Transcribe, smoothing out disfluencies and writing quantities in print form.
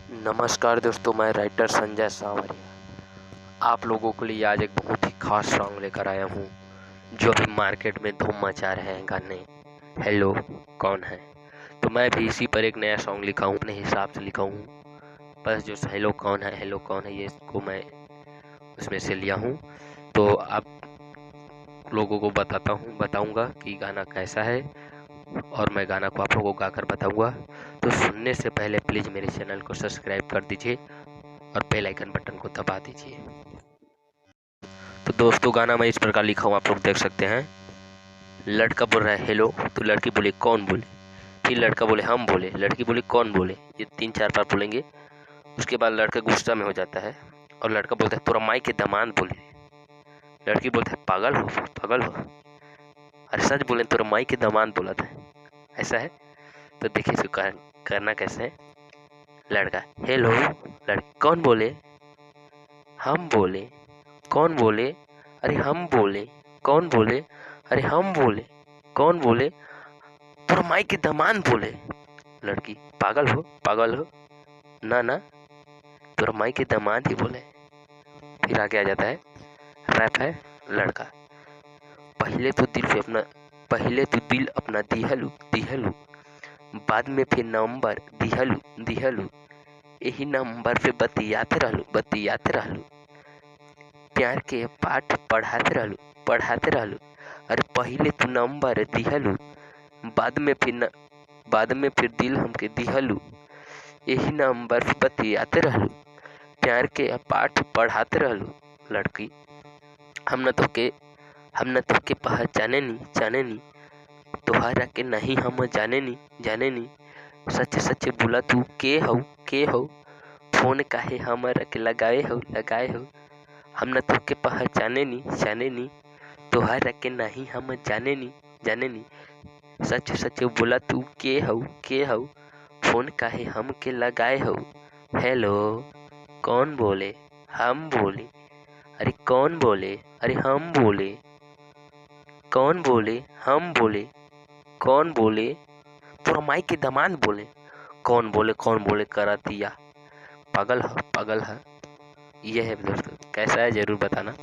नमस्कार दोस्तों, मैं राइटर संजय सांवरिया आप लोगों के लिए आज एक बहुत ही खास सॉन्ग लेकर आया हूँ जो अभी मार्केट में धूम मचा रहे हैं गाने। हेलो कौन है। तो मैं भी इसी पर एक नया सॉन्ग लिखा हूँ, अपने हिसाब से लिखा हूँ। बस जो हेलो कौन है ये इसको मैं उसमें से लिया हूँ। तो आप लोगों को बताऊँगा कि गाना कैसा है और मैं गाना को आप लोगों को गाकर बताऊँगा। तो सुनने से पहले प्लीज़ मेरे चैनल को सब्सक्राइब कर दीजिए और बेल आइकन बटन को दबा दीजिए। तो दोस्तों गाना मैं इस प्रकार लिखा हूँ, आप लोग देख सकते हैं। लड़का बोल रहा है हेलो, तो लड़की बोले कौन बोले, फिर लड़का बोले हम बोले, लड़की बोले कौन बोले। ये 3-4 बार बोलेंगे। उसके बाद लड़का गुस्सा में हो जाता है और लड़का बोलता है तोरा माई के दामाद बोले। लड़की बोलता है पागल हो, अरे सच बोले तोरा माई के दामाद बोला था। ऐसा है। तो देखिए इसको करना कैसे है। लड़का हेलो, लड़की कौन बोले, हम बोले, कौन बोले, अरे हम बोले, कौन बोले, अरे हम बोले, कौन बोले, तोर माई के दामाद बोले। लड़की पागल हो, ना तोर माई के दामाद ही बोले। फिर आगे आ जाता है, रैप है। लड़का पहले तो दिल अपना दिहलू, बाद में फिर नंबर दिहलू, यही नंबर पे बतियाते रहलू, प्यार के पाठ पढ़ाते रहलू। अरे पहले तू नंबर दिहलू, बाद में फिर दिल हमके दिहलू, यही नंबर पे बतियाते रहलू, प्यार के पाठ पढ़ाते रहलू। लड़की हम न तोके पहचाने नी, तोहरा के नहीं हम जाने नी, सच बोला तू के हो, फोन काहे हमरा के लगाए हो, हम न तोके पहचाने नी, तोहरा के नहीं हम जाने नी, सच बोला तू के हो, फोन काहे हम के लगाए हो। हेलो कौन बोले, हम बोले, अरे कौन बोले, अरे हम बोले, कौन बोले, हम बोले, कौन बोले, तोरा माई के दामाद बोले। कौन बोले करा दिया, पागल है। यह है दोस्तों, कैसा है जरूर बताना।